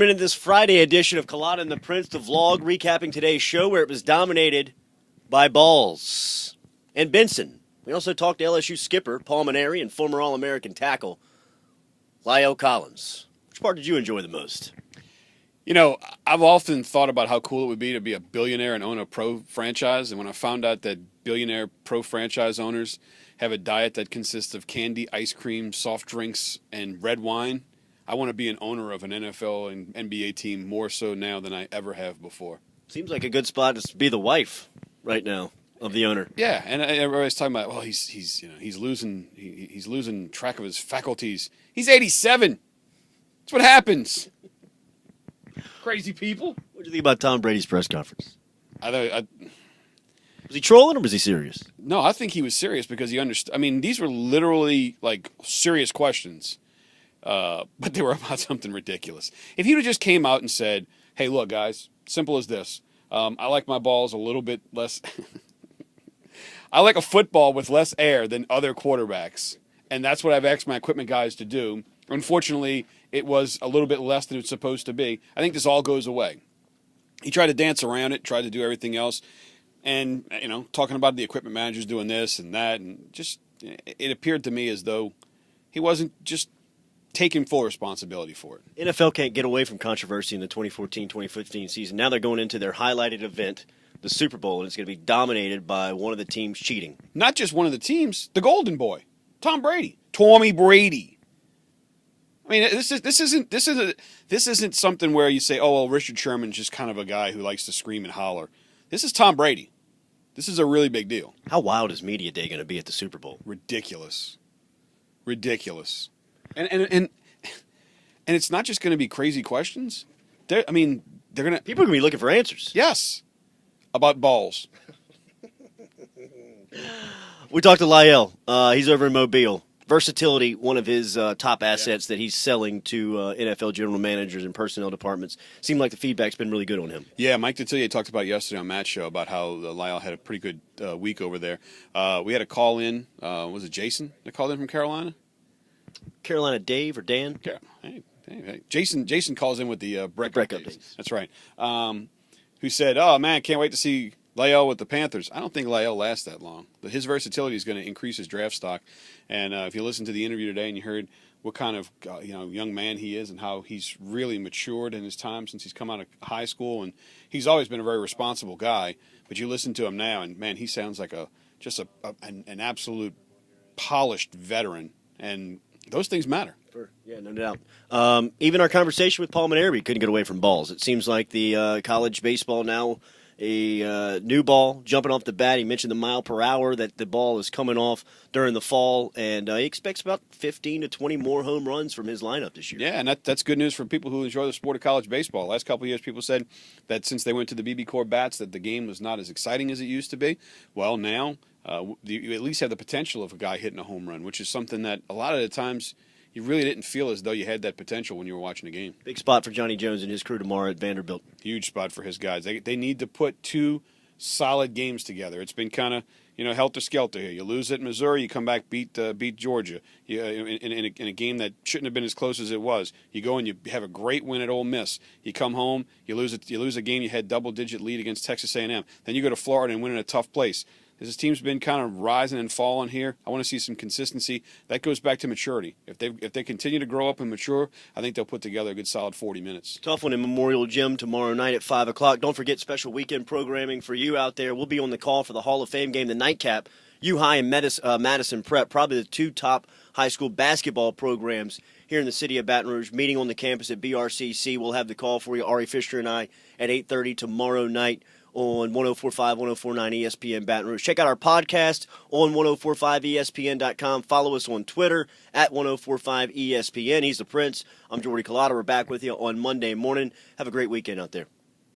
In this Friday edition of Culotta and the Prince, the vlog recapping today's show where it was dominated by balls and Benson. We also talked to LSU skipper Paul Maneri and former All-American tackle Lyle Collins. Which part did you enjoy the most? You know, I've often thought about how cool it would be to be a billionaire and own a pro franchise. And when I found out that billionaire pro franchise owners have a diet that consists of candy, ice cream, soft drinks, and red wine, I want to be an owner of an NFL and NBA team more so now than I ever have before. Seems like a good spot to be the wife right now of the owner. Yeah, and everybody's talking about, well, he's losing track of his faculties. He's 87. That's what happens. Crazy people. What do you think about Tom Brady's press conference? Was he trolling or was he serious? No, I think he was serious because he understood. I mean, these were literally like serious questions, but they were about something ridiculous. If he would have just came out and said, "Hey, look, guys, simple as this. I like my balls a little bit less. I like a football with less air than other quarterbacks, and that's what I've asked my equipment guys to do. Unfortunately, it was a little bit less than it's supposed to be. I think this all goes away." He tried to dance around it, tried to do everything else, and talking about the equipment managers doing this and that, and just it appeared to me as though he wasn't just taking full responsibility for it. NFL can't get away from controversy in the 2014-2015 season. Now they're going into their highlighted event, the Super Bowl, and it's going to be dominated by one of the teams cheating. Not just one of the teams, the Golden Boy, Tom Brady, Tommy Brady. I mean, this isn't something where you say, "Oh, well, Richard Sherman's just kind of a guy who likes to scream and holler." This is Tom Brady. This is a really big deal. How wild is Media Day going to be at the Super Bowl? Ridiculous. And it's not just going to be crazy questions. They're going to people are going to be looking for answers. Yes, about balls. We talked to Lyle. He's over in Mobile. Versatility, one of his top assets that he's selling to NFL general managers and personnel departments. Seemed like the feedback's been really good on him. Yeah, Mike Detillier talked about yesterday on Matt's show about how Lyle had a pretty good week over there. We had a call in. Was it Jason that called in from Carolina? Carolina Dave or Dan? Hey. Jason calls in with the break updates. That's right. Who said, "Oh, man, can't wait to see Lyle with the Panthers." I don't think Lyle lasts that long. But his versatility is going to increase his draft stock. And if you listened to the interview today and you heard what kind of young man he is and how he's really matured in his time since he's come out of high school, and he's always been a very responsible guy. But you listen to him now, and man, he sounds like an absolute polished veteran. And those things matter. Yeah, no doubt. Even our conversation with Paul Maneri couldn't get away from balls. It seems like the college baseball now, a new ball jumping off the bat. He mentioned the mile per hour that the ball is coming off during the fall, and he expects about 15 to 20 more home runs from his lineup this year. Yeah, and that's good news for people who enjoy the sport of college baseball. Last couple of years, people said that since they went to the BB Core bats that the game was not as exciting as it used to be. Well, now you at least have the potential of a guy hitting a home run, which is something that a lot of the times you really didn't feel as though you had that potential when you were watching a game. Big spot for Johnny Jones and his crew tomorrow at Vanderbilt. Huge spot for his guys. They need to put two solid games together. It's been kind of helter-skelter here. You lose at Missouri, you come back, beat Georgia in a game that shouldn't have been as close as it was. You go and you have a great win at Ole Miss. You come home, you lose a game you had double-digit lead against Texas A&M. Then you go to Florida and win in a tough place. This team's been kind of rising and falling here. I want to see some consistency. That goes back to maturity. If they continue to grow up and mature, I think they'll put together a good solid 40 minutes. Tough one in Memorial Gym tomorrow night at 5 o'clock. Don't forget special weekend programming for you out there. We'll be on the call for the Hall of Fame game, the nightcap. U-High and Madison Prep, probably the two top high school basketball programs here in the city of Baton Rouge, meeting on the campus at BRCC. We'll have the call for you, Ari Fisher and I, at 8:30 tomorrow night on 104.5, 104.9 ESPN Baton Rouge. Check out our podcast on 1045ESPN.com. Follow us on Twitter at 1045ESPN. He's the Prince. I'm Jordy Culotta. We're back with you on Monday morning. Have a great weekend out there.